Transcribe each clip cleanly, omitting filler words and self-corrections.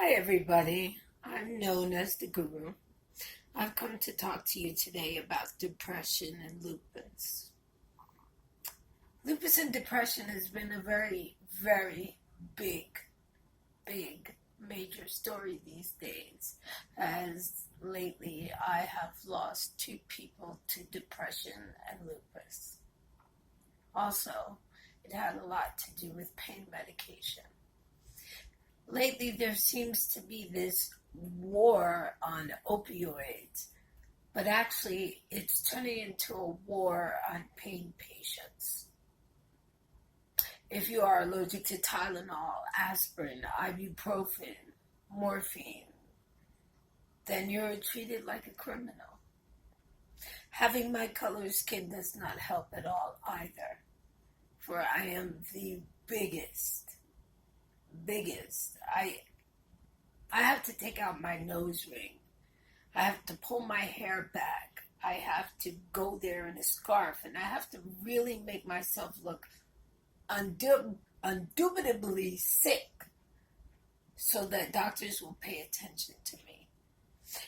Hi, everybody. I'm known as the Guru. I've come to talk to you today about depression and lupus. Lupus and depression has been a very, very big, major story these days, as lately I have lost 2 people to depression and lupus. Also, it had a lot to do with pain medication. Lately, there seems to be this war on opioids, but actually, it's turning into a war on pain patients. If you are allergic to Tylenol, aspirin, ibuprofen, morphine, then you're treated like a criminal. Having my color skin does not help at all either, for I am the biggest. I have to take out my nose ring. I have to pull my hair back. I have to go there in a scarf, and I have to really make myself look undoubtedly sick so that doctors will pay attention to me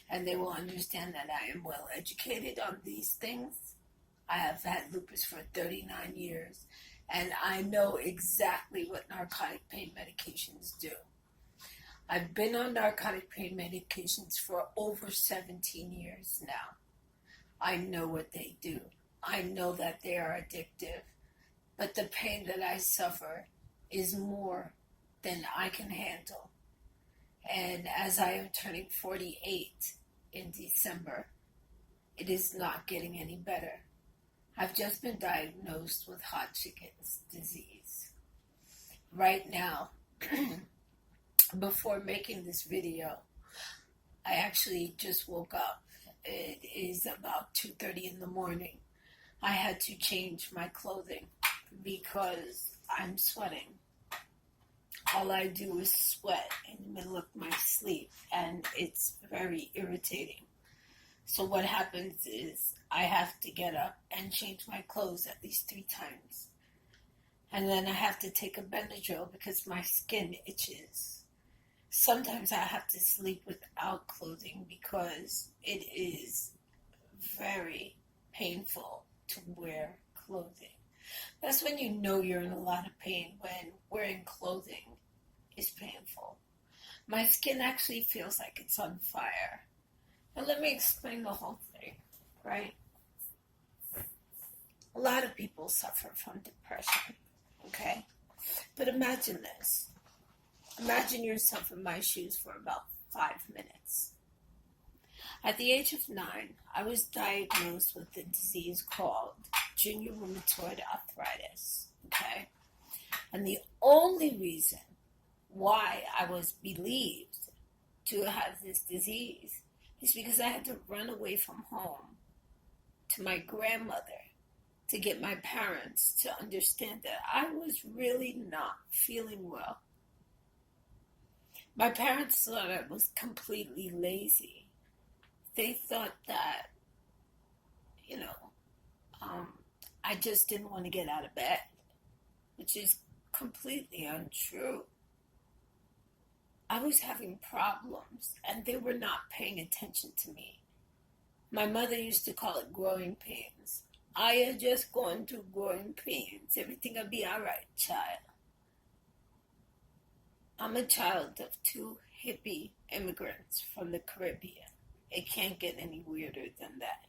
and they will understand that I am well educated on these things. I have had lupus for 39 years. And I know exactly what narcotic pain medications do. I've been on narcotic pain medications for over 17 years now. I know what they do. I know that they are addictive. But the pain that I suffer is more than I can handle. And as I am turning 48 in December, it is not getting any better. I've just been diagnosed with Hodgkin's disease. Right now, before making this video, I actually just woke up. It is about 2:30 in the morning. I had to change my clothing because I'm sweating. All I do is sweat in the middle of my sleep, and it's very irritating. So what happens is I have to get up and change my clothes at least 3 times. And then I have to take a Benadryl because my skin itches. Sometimes I have to sleep without clothing because it is very painful to wear clothing. That's when you know you're in a lot of pain, when wearing clothing is painful. My skin actually feels like it's on fire. Now let me explain the whole thing, right? A lot of people suffer from depression, okay? But imagine this. Imagine yourself in my shoes for about 5 minutes. At the age of 9, I was diagnosed with a disease called junior rheumatoid arthritis, okay? And the only reason why I was believed to have this disease is because I had to run away from home to my grandmother to get my parents to understand that I was really not feeling well. My parents thought I was completely lazy. They thought that, I just didn't want to get out of bed, which is completely untrue. I was having problems, and they were not paying attention to me. My mother used to call it growing pains. I am just going through growing pains. Everything will be all right, child. I'm a child of 2 hippie immigrants from the Caribbean. It can't get any weirder than that.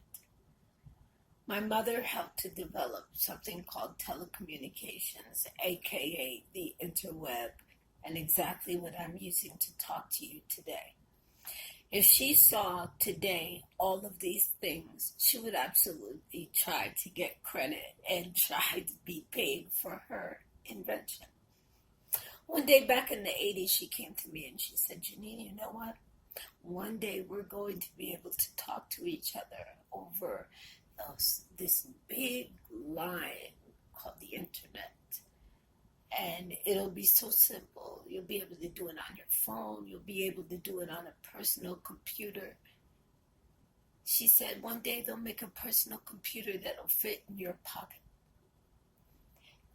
My mother helped to develop something called telecommunications, aka the interweb, and exactly what I'm using to talk to you today. If she saw today all of these things, she would absolutely try to get credit and try to be paid for her invention. One day back in the 80s, she came to me and she said, Janine, you know what? One day we're going to be able to talk to each other over this big line called the internet. And it'll be so simple. You'll be able to do it on your phone. You'll be able to do it on a personal computer. She said one day they'll make a personal computer that'll fit in your pocket.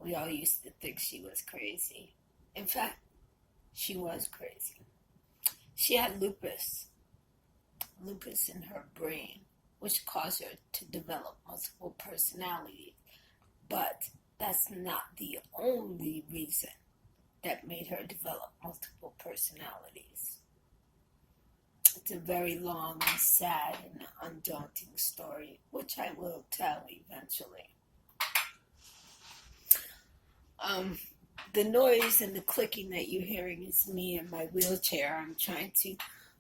We all used to think she was crazy. In fact, she was crazy. She had lupus in her brain, which caused her to develop multiple personalities. But that's not the only reason that made her develop multiple personalities. It's a very long and sad and undaunting story, which I will tell eventually. The noise and the clicking that you're hearing is me in my wheelchair. I'm trying to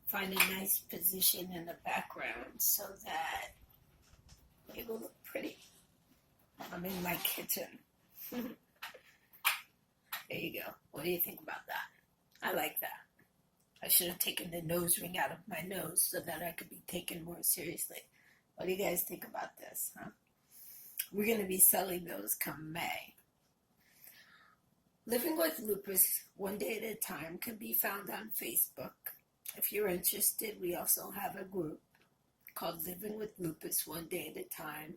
find a nice position in the background so that it will look pretty. I'm in my kitchen. There you go. What do you think about that? I like that. I should have taken the nose ring out of my nose so that I could be taken more seriously. What do you guys think about this, huh? We're going to be selling those come May. Living with Lupus One Day at a Time can be found on Facebook. If you're interested, we also have a group called Living with Lupus One Day at a Time.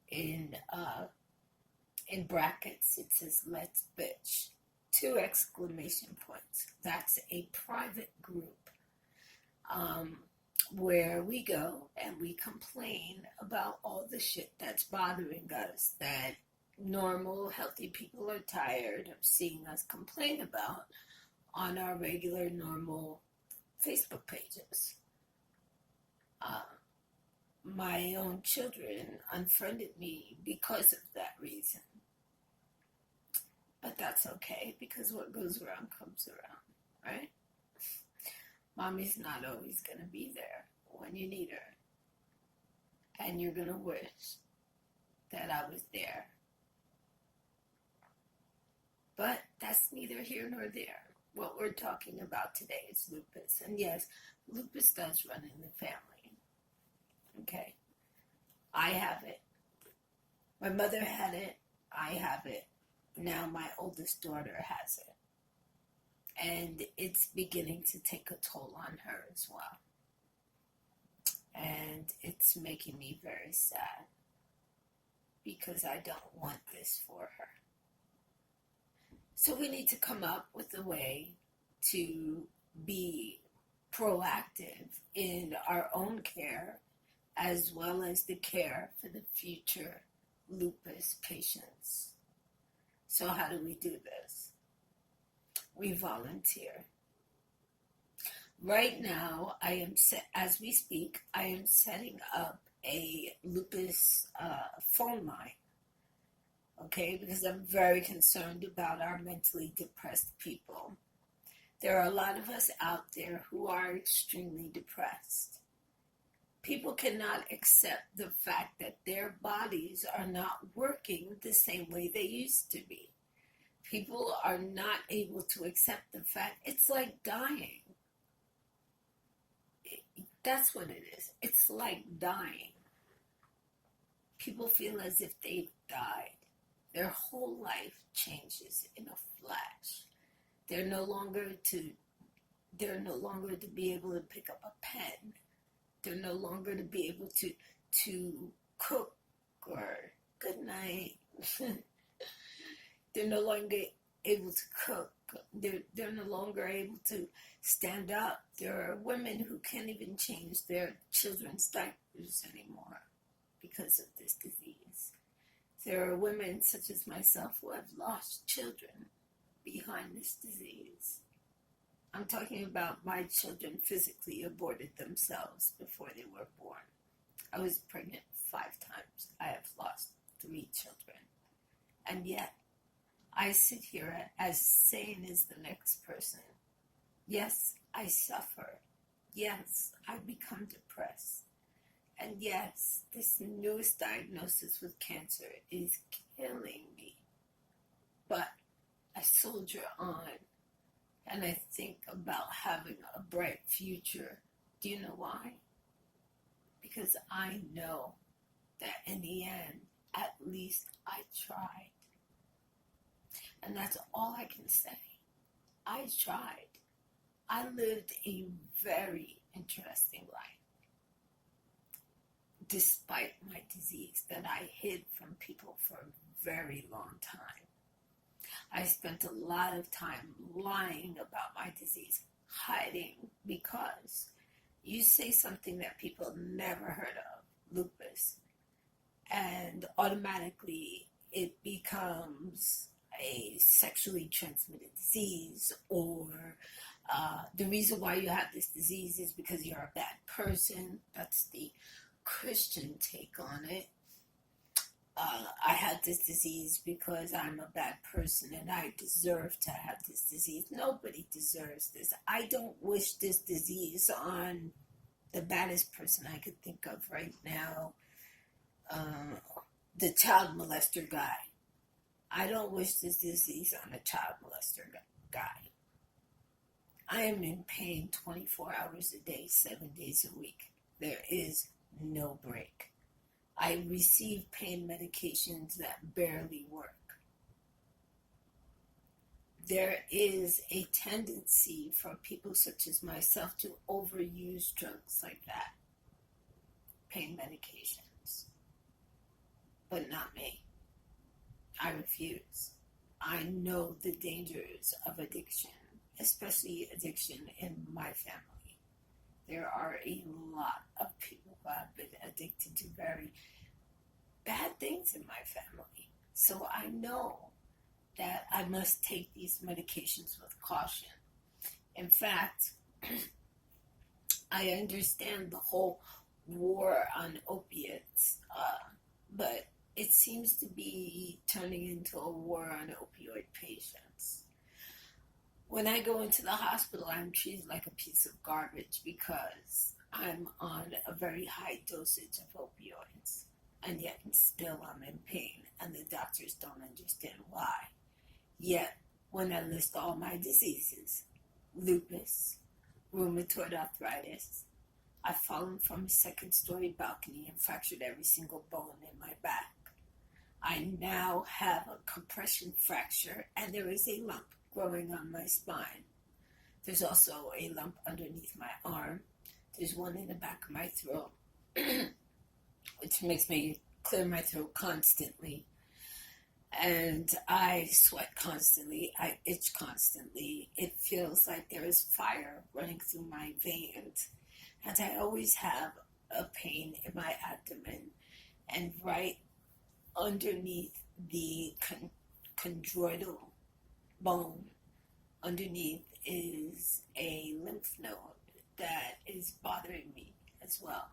In brackets, it says, "Let's bitch." 2 exclamation points. That's a private group where we go and we complain about all the shit that's bothering us that normal, healthy people are tired of seeing us complain about on our regular, normal Facebook pages. My own children unfriended me because of that reason. But that's okay, because what goes around comes around, right? Mommy's not always going to be there when you need her. And you're going to wish that I was there. But that's neither here nor there. What we're talking about today is lupus. And yes, lupus does run in the family. Okay? I have it. My mother had it. I have it. Now my oldest daughter has it. And it's beginning to take a toll on her as well. And it's making me very sad because I don't want this for her. So we need to come up with a way to be proactive in our own care as well as the care for the future lupus patients. So how do we do this? We volunteer. Right now, as we speak, I am setting up a lupus phone line. Okay, because I'm very concerned about our mentally depressed people. There are a lot of us out there who are extremely depressed. People cannot accept the fact that their bodies are not working the same way they used to be. People are not able to accept the fact it's like dying. That's what it is. It's like dying. People feel as if they've died. Their whole life changes in a flash. They're no longer to be able to pick up a pen. They're no longer to be able to cook or good night. They're no longer able to cook. They're no longer able to stand up. There are women who can't even change their children's diapers anymore because of this disease. There are women such as myself who have lost children behind this disease. I'm talking about my children physically aborted themselves before they were born. I was pregnant 5 times. I have lost 3 children. And yet, I sit here as sane as the next person. Yes, I suffer. Yes, I become depressed. And yes, this newest diagnosis with cancer is killing me. But I soldier on. And I think about having a bright future. Do you know why? Because I know that in the end, at least I tried. And that's all I can say. I tried. I lived a very interesting life. Despite my disease that I hid from people for a very long time. I spent a lot of time lying about my disease, hiding because you say something that people never heard of, lupus, and automatically it becomes a sexually transmitted disease, or the reason why you have this disease is because you're a bad person. That's the Christian take on it. I had this disease because I'm a bad person and I deserve to have this disease. Nobody deserves this. I don't wish this disease on the baddest person I could think of right now, the child molester guy. I don't wish this disease on a child molester guy. I am in pain 24 hours a day, 7 days a week. There is no break. I receive pain medications that barely work. There is a tendency for people such as myself to overuse drugs like that, pain medications, but not me. I refuse. I know the dangers of addiction, especially addiction in my family. There are a lot of people who have been addicted to very bad things in my family. So I know that I must take these medications with caution. In fact, I understand the whole war on opiates, but it seems to be turning into a war on opioid patients. When I go into the hospital, I'm treated like a piece of garbage because I'm on a very high dosage of opioids, and yet still I'm in pain, and the doctors don't understand why. Yet, when I list all my diseases, lupus, rheumatoid arthritis, I've fallen from a second-story balcony and fractured every single bone in my back. I now have a compression fracture, and there is a lump growing on my spine. There's also a lump underneath my arm. There's one in the back of my throat, which makes me clear my throat constantly. And I sweat constantly. I itch constantly. It feels like there is fire running through my veins. And I always have a pain in my abdomen. And right underneath the chondroidal bone, underneath is a lymph node that is bothering me as well.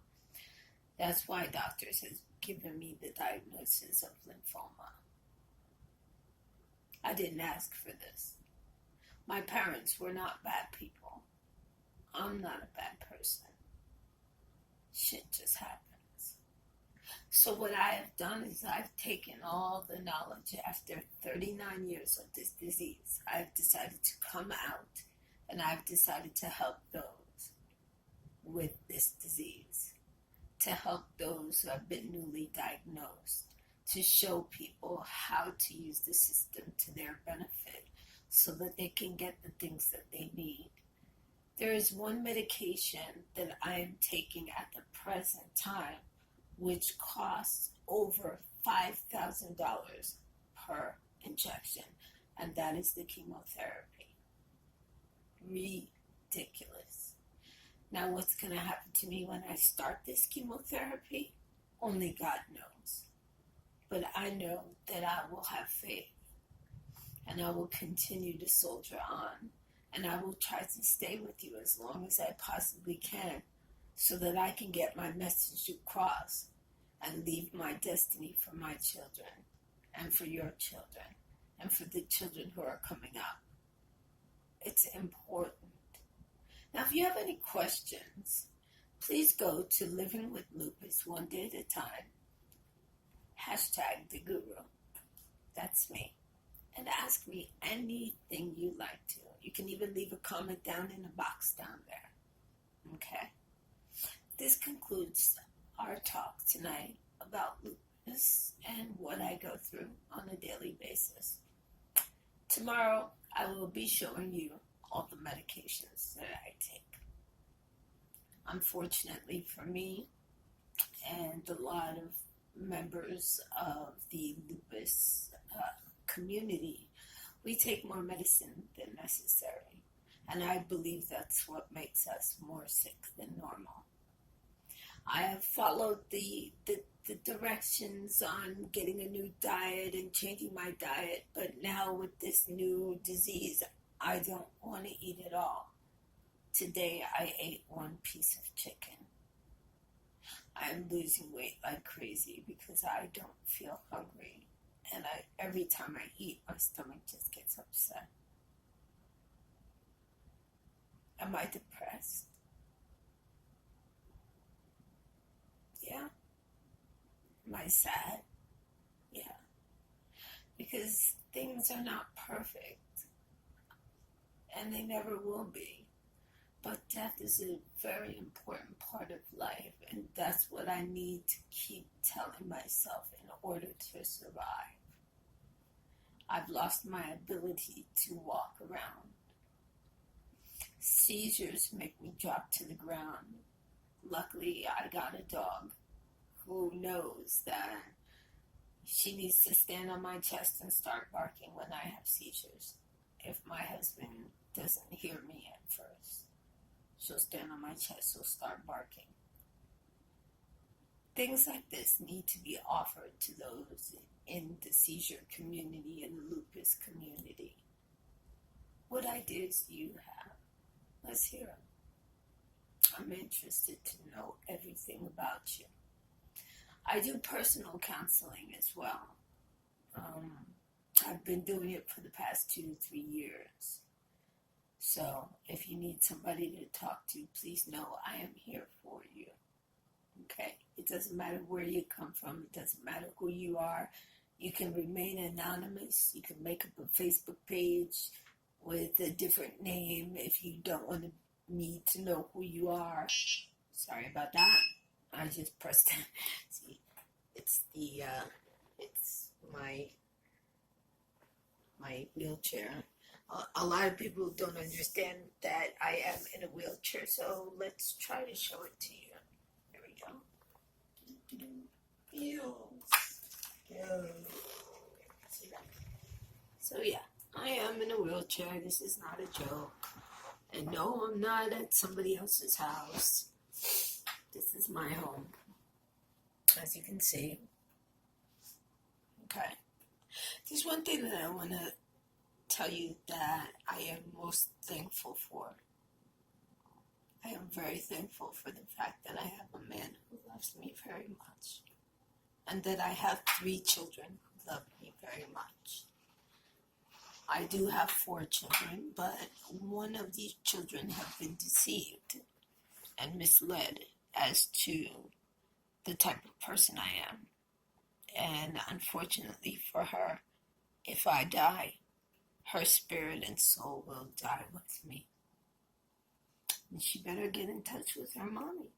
That's why doctors have given me the diagnosis of lymphoma. I didn't ask for this. My parents were not bad people. I'm not a bad person. Shit just happens. So what I have done is I've taken all the knowledge after 39 years of this disease. I've decided to come out, and I've decided to help those with this disease, to help those who have been newly diagnosed, to show people how to use the system to their benefit so that they can get the things that they need. There is one medication that I am taking at the present time which costs over $5,000 per injection, and that is the chemotherapy. Ridiculous. Now, what's going to happen to me when I start this chemotherapy? Only God knows. But I know that I will have faith, and I will continue to soldier on, and I will try to stay with you as long as I possibly can, so that I can get my message across and leave my destiny for my children and for your children and for the children who are coming up. It's important. Now, if you have any questions, please go to Living with Lupus One Day at a Time, #TheGuru. That's me. And ask me anything you'd like to. You can even leave a comment down in the box down there. Okay? This concludes our talk tonight about lupus and what I go through on a daily basis. Tomorrow, I will be showing you all the medications that I take. Unfortunately for me and a lot of members of the lupus community, we take more medicine than necessary. And I believe that's what makes us more sick than normal. I have followed the directions on getting a new diet and changing my diet, but now with this new disease, I don't want to eat at all. Today I ate one piece of chicken. I'm losing weight like crazy because I don't feel hungry. And every time I eat, my stomach just gets upset. Am I depressed? Yeah. Am I sad? Yeah. Because things are not perfect. And they never will be. But death is a very important part of life, and that's what I need to keep telling myself in order to survive. I've lost my ability to walk around. Seizures make me drop to the ground. Luckily, I got a dog who knows that she needs to stand on my chest and start barking when I have seizures. If my husband doesn't hear me at first, she'll stand on my chest, she'll start barking. Things like this need to be offered to those in the seizure community and the lupus community. What ideas do you have? Let's hear them. I'm interested to know everything about you. I do personal counseling as well. I've been doing it for the past 2 to 3 years. So if you need somebody to talk to, please know I am here for you. Okay? It doesn't matter where you come from. It doesn't matter who you are. You can remain anonymous. You can make up a Facebook page with a different name if you don't want me to know who you are. Sorry about that. I just pressed it. See, it's my wheelchair. A lot of people don't understand that I am in a wheelchair, so let's try to show it to you. There we go. See that? So yeah, I am in a wheelchair. This is not a joke. And no, I'm not at somebody else's house. This is my home, as you can see. Okay. There's one thing that I want to tell you that I am most thankful for. I am very thankful for the fact that I have a man who loves me very much, and that I have 3 children who love me very much. I do have 4 children, but one of these children have been deceived and misled as to the type of person I am. And unfortunately for her, if I die, her spirit and soul will die with me. And she better get in touch with her mommy.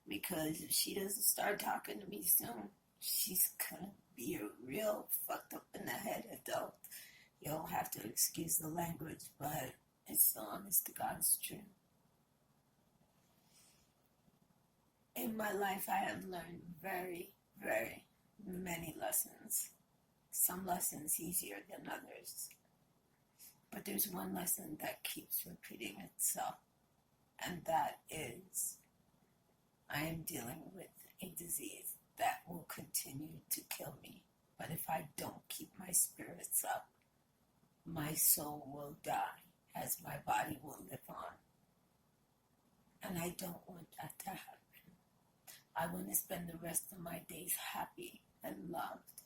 Because if she doesn't start talking to me soon, she's gonna be a real fucked up in the head adult. You'll have to excuse the language, but it's the honest to God's truth. In my life, I have learned very, very many lessons. Some lessons easier than others. But there's one lesson that keeps repeating itself, and that is I am dealing with a disease that will continue to kill me. But if I don't keep my spirits up, my soul will die as my body will live on. And I don't want that to happen. I want to spend the rest of my days happy and loved.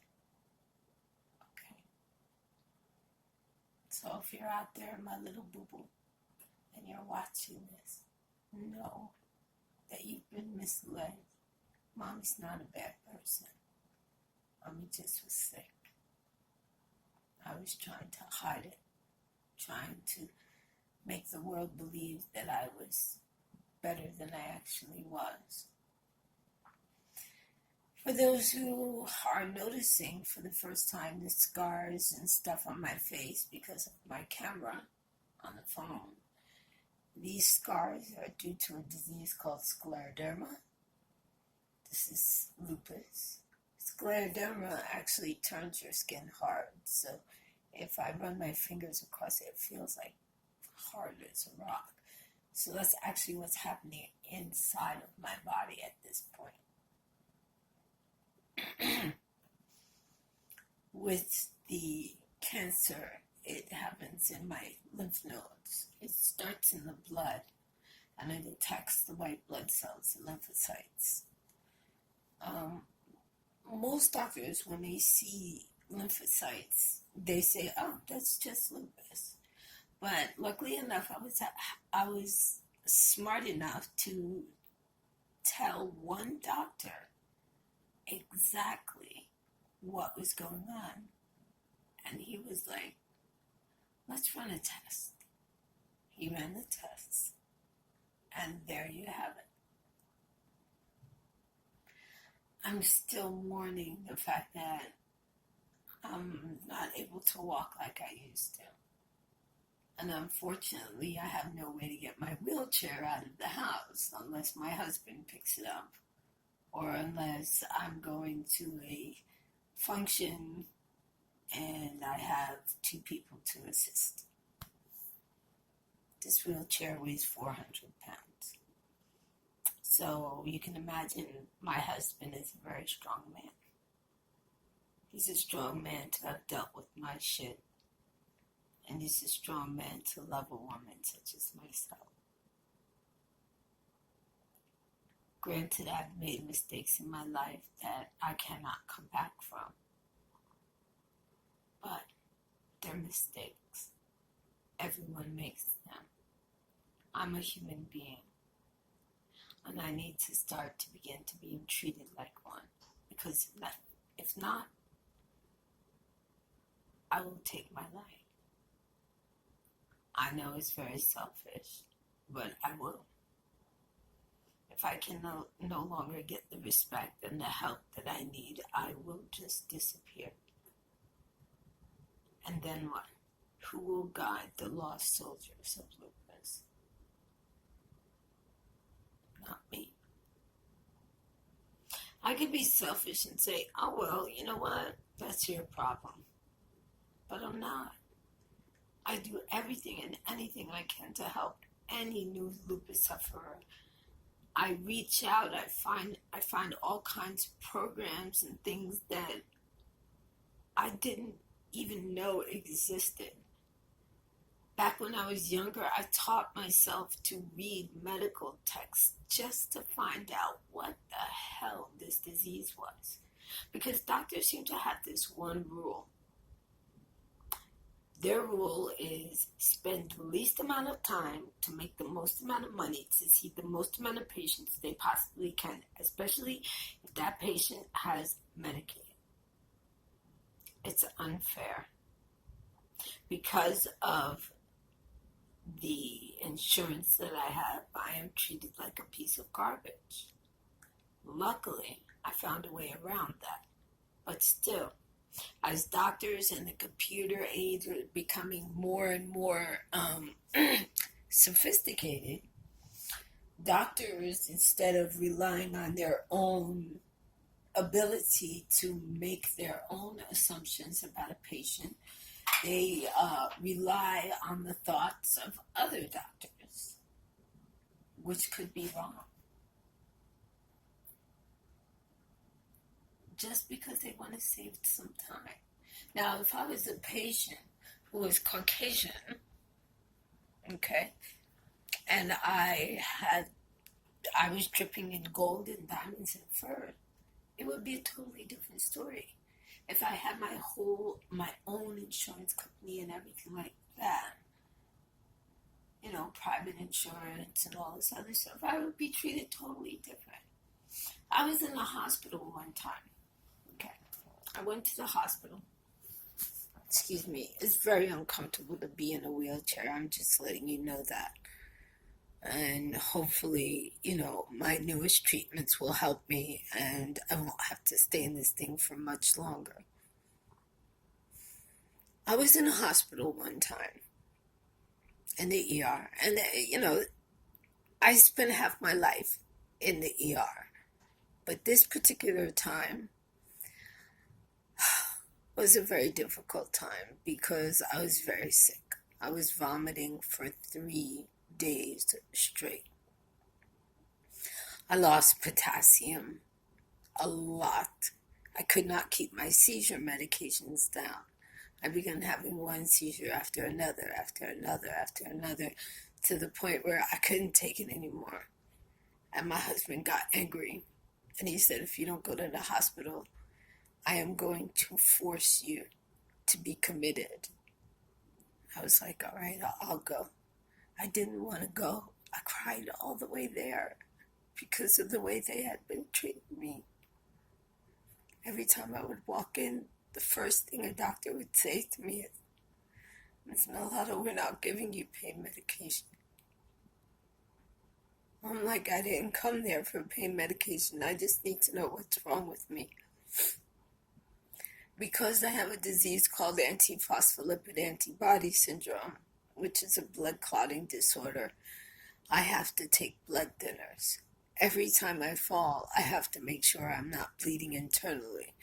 Okay. So if you're out there, my little boo-boo, and you're watching this, know that you've been misled. Mommy's not a bad person. Mommy just was sick. I was trying to hide it, trying to make the world believe that I was better than I actually was. For those who are noticing for the first time the scars and stuff on my face because of my camera on the phone, these scars are due to a disease called scleroderma. This is lupus. Scleroderma actually turns your skin hard, so if I run my fingers across it, it feels like hard as a rock. So that's actually what's happening inside of my body at this point. With the cancer, it happens in my lymph nodes. It starts in the blood, and it attacks the white blood cells, the lymphocytes. Most doctors, when they see lymphocytes, they say, "Oh, that's just lupus." But luckily enough, I was smart enough to tell one doctor exactly what was going on, and he was like, "Let's run a test." He ran the tests, and there you have it. I'm still mourning the fact that I'm not able to walk like I used to. And unfortunately, I have no way to get my wheelchair out of the house unless my husband picks it up or unless I'm going to a function and I have 2 people to assist. This wheelchair weighs 400 pounds. So you can imagine my husband is a very strong man. He's a strong man to have dealt with my shit. And he's a strong man to love a woman such as myself. Granted, I've made mistakes in my life that I cannot come back from. But they're mistakes. Everyone makes them. I'm a human being. And I need to start to begin to be treated like one. Because if not, I will take my life. I know it's very selfish, but I will. If I can no longer get the respect and the help that I need, I will just disappear. And then what? Who will guide the lost soldiers of Lupus? Not me. I could be selfish and say, "Oh well, you know what? That's your problem." But I'm not. I do everything and anything I can to help any new lupus sufferer. I reach out, I find all kinds of programs and things that I didn't even know existed. Back when I was younger, I taught myself to read medical texts just to find out what the hell this disease was. Because doctors seem to have this one rule. Their rule is spend the least amount of time to make the most amount of money to see the most amount of patients they possibly can, especially if that patient has Medicaid. It's unfair. Because of the insurance that I have, I am treated like a piece of garbage. Luckily, I found a way around that. But still, as doctors and the computer aids are becoming more and more sophisticated, doctors, instead of relying on their own ability to make their own assumptions about a patient, they rely on the thoughts of other doctors, which could be wrong. Just because they want to save some time. Now, if I was a patient who was Caucasian, okay, and I was dripping in gold and diamonds and fur, it would be a totally different story. If I had my own insurance company and everything like that, you know, private insurance and all this other stuff, I would be treated totally different. I was in the hospital one time. Okay. I went to the hospital. Excuse me. It's very uncomfortable to be in a wheelchair. I'm just letting you know that. And hopefully, you know, my newest treatments will help me and I won't have to stay in this thing for much longer. I was in a hospital one time in the ER. And, you know, I spent half my life in the ER. But this particular time was a very difficult time because I was very sick. I was vomiting for 3 days straight. I lost potassium a lot. I could not keep my seizure medications down. I began having one seizure after another, to the point where I couldn't take it anymore. And my husband got angry. And he said, if you don't go to the hospital, I am going to force you to be committed. I was like, all right, I'll go. I didn't want to go. I cried all the way there because of the way they had been treating me. Every time I would walk in, the first thing a doctor would say to me is, Ms. Melhado, we're not giving you pain medication. I'm like, I didn't come there for pain medication. I just need to know what's wrong with me. Because I have a disease called antiphospholipid antibody syndrome, which is a blood clotting disorder, I have to take blood thinners. Every time I fall, I have to make sure I'm not bleeding internally.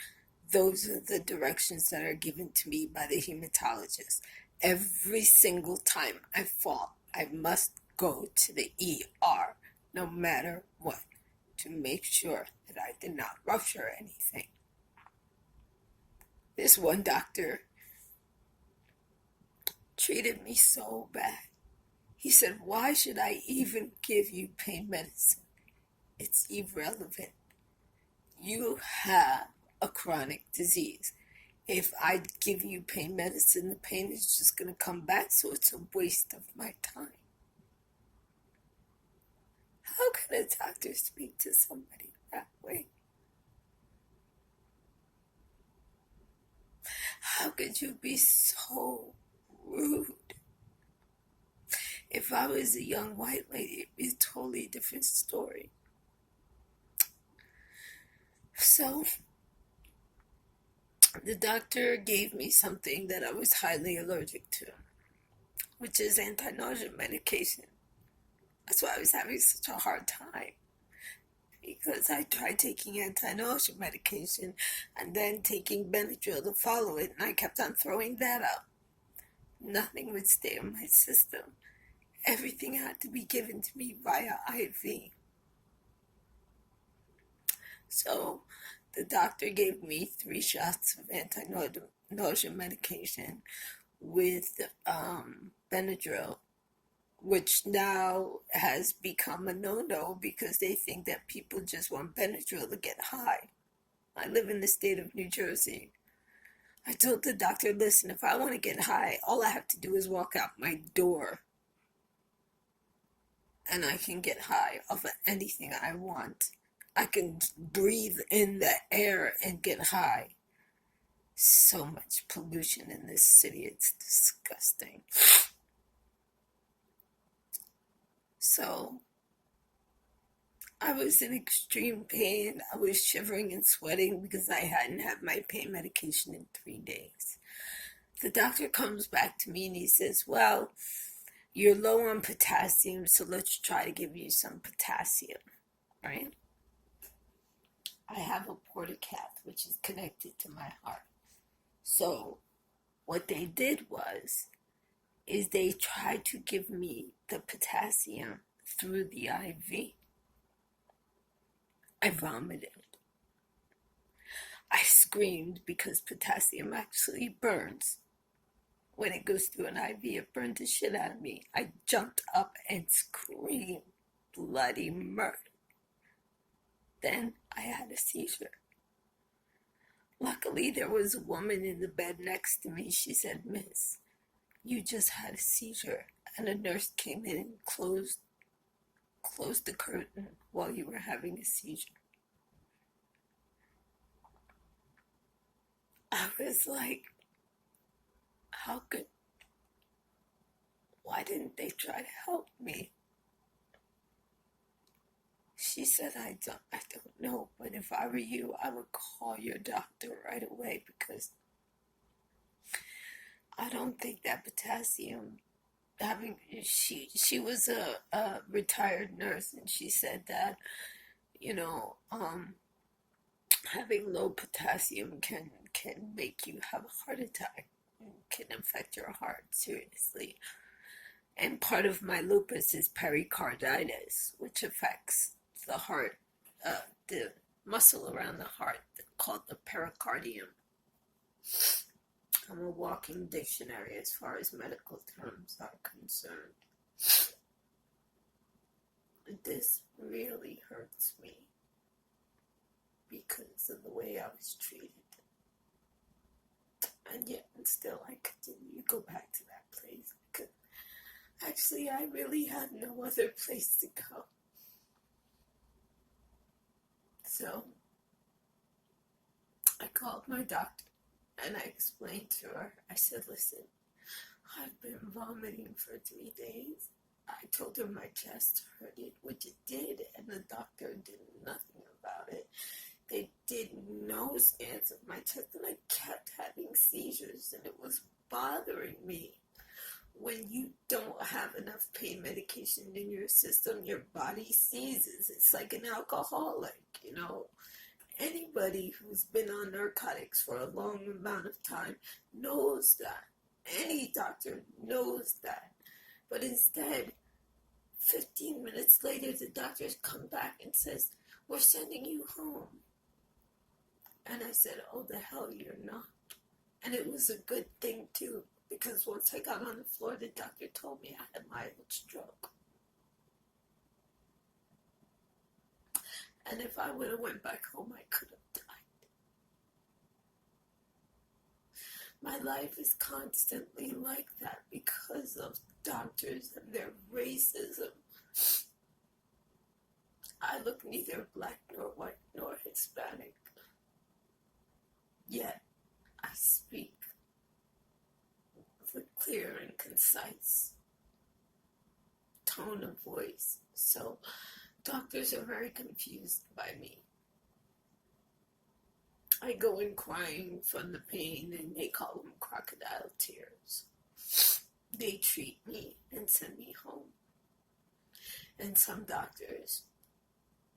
Those are the directions that are given to me by the hematologist. Every single time I fall, I must go to the ER, no matter what, to make sure that I did not rupture anything. This one doctor treated me so bad. He said, why should I even give you pain medicine? It's irrelevant. You have a chronic disease. If I give you pain medicine, the pain is just going to come back, so it's a waste of my time. How can a doctor speak to somebody that way? How could you be so rude? If I was a young white lady, it'd be a totally different story. So, the doctor gave me something that I was highly allergic to, which is anti-nausea medication. That's why I was having such a hard time. Because I tried taking anti-nausea medication and then taking Benadryl to follow it, and I kept on throwing that out. Nothing would stay in my system. Everything had to be given to me via IV. So the doctor gave me 3 shots of anti-nausea medication with Benadryl, which now has become a no-no because they think that people just want Benadryl to get high. I live in the state of New Jersey. I told the doctor, listen, if I want to get high, all I have to do is walk out my door and I can get high off of anything I want. I can breathe in the air and get high. So much pollution in this city, it's disgusting. So, I was in extreme pain. I was shivering and sweating because I hadn't had my pain medication in 3 days. The doctor comes back to me and he says, well, you're low on potassium, so let's try to give you some potassium, right? I have a portacath, which is connected to my heart. So what they did is they tried to give me the potassium through the IV. I vomited. I screamed because potassium actually burns. When it goes through an IV, it burned the shit out of me. I jumped up and screamed bloody murder. Then I had a seizure. Luckily, there was a woman in the bed next to me. She said, Miss, you just had a seizure. And a nurse came in and closed the curtain while you were having a seizure. I was like, why didn't they try to help me? She said, I don't know, but if I were you, I would call your doctor right away because I don't think that potassium she was a retired nurse, and she said that, having low potassium can make you have a heart attack. can affect your heart seriously. And part of my lupus is pericarditis, which affects the heart, the muscle around the heart called the pericardium. I'm a walking dictionary as far as medical terms are concerned. This really hurts me because of the way I was treated. And yet, and still, I continue to go back to that place because actually I really had no other place to go. So, I called my doctor and I explained to her, I said, listen, I've been vomiting for 3 days. I told her my chest hurted, which it did, and the doctor did nothing about it. They did no scans of my chest, and I kept having seizures, and it was bothering me. When you don't have enough pain medication in your system, your body seizes. It's like an alcoholic, you know. Anybody who's been on narcotics for a long amount of time knows that. Any doctor knows that. But instead, 15 minutes later, the doctors come back and says, we're sending you home. And I said, oh, the hell you're not. And it was a good thing, too, because once I got on the floor, the doctor told me I had mild stroke. And if I would have went back home, I could have died. My life is constantly like that because of doctors and their racism. I look neither black nor white nor Hispanic. Yet, I speak with a clear and concise tone of voice. So, doctors are very confused by me. I go in crying from the pain, and they call them crocodile tears. They treat me and send me home. And some doctors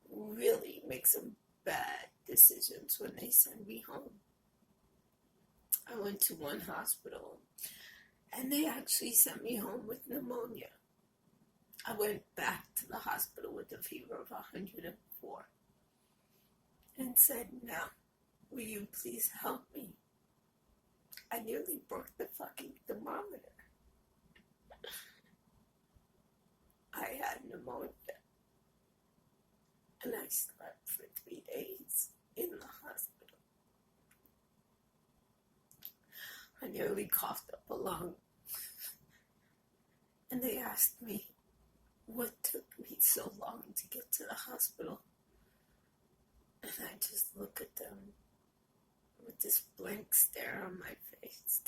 really make some bad decisions when they send me home. I went to one hospital, and they actually sent me home with pneumonia. I went back to the hospital with a fever of 104 and said, now, will you please help me? I nearly broke the fucking thermometer. I had pneumonia. And I slept for 3 days in the hospital. I nearly coughed up a lung. And they asked me what took me so long to get to the hospital. And I just look at them with this blank stare on my face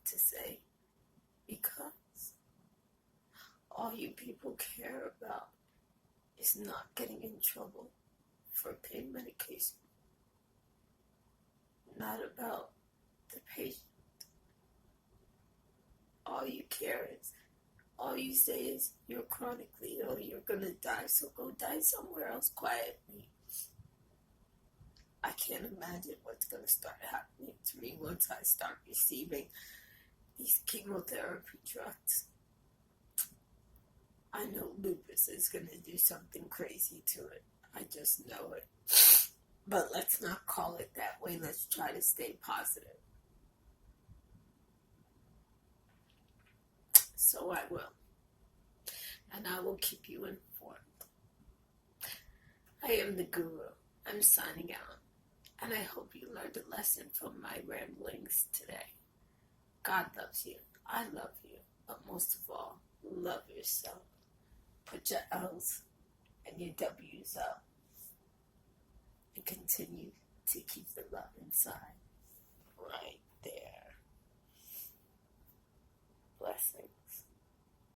to say, because all you people care about is not getting in trouble for pain medication. Not about the patient. All you say is, you're chronically ill, you're gonna die, so go die somewhere else quietly. I can't imagine what's gonna start happening to me once I start receiving these chemotherapy drugs. I know lupus is going to do something crazy to it. I just know it. But let's not call it that way. Let's try to stay positive. So I will. And I will keep you informed. I am the guru. I'm signing out. And I hope you learned a lesson from my ramblings today. God loves you. I love you. But most of all, love yourself. Put your L's and your W's up. And continue to keep the love inside. Right.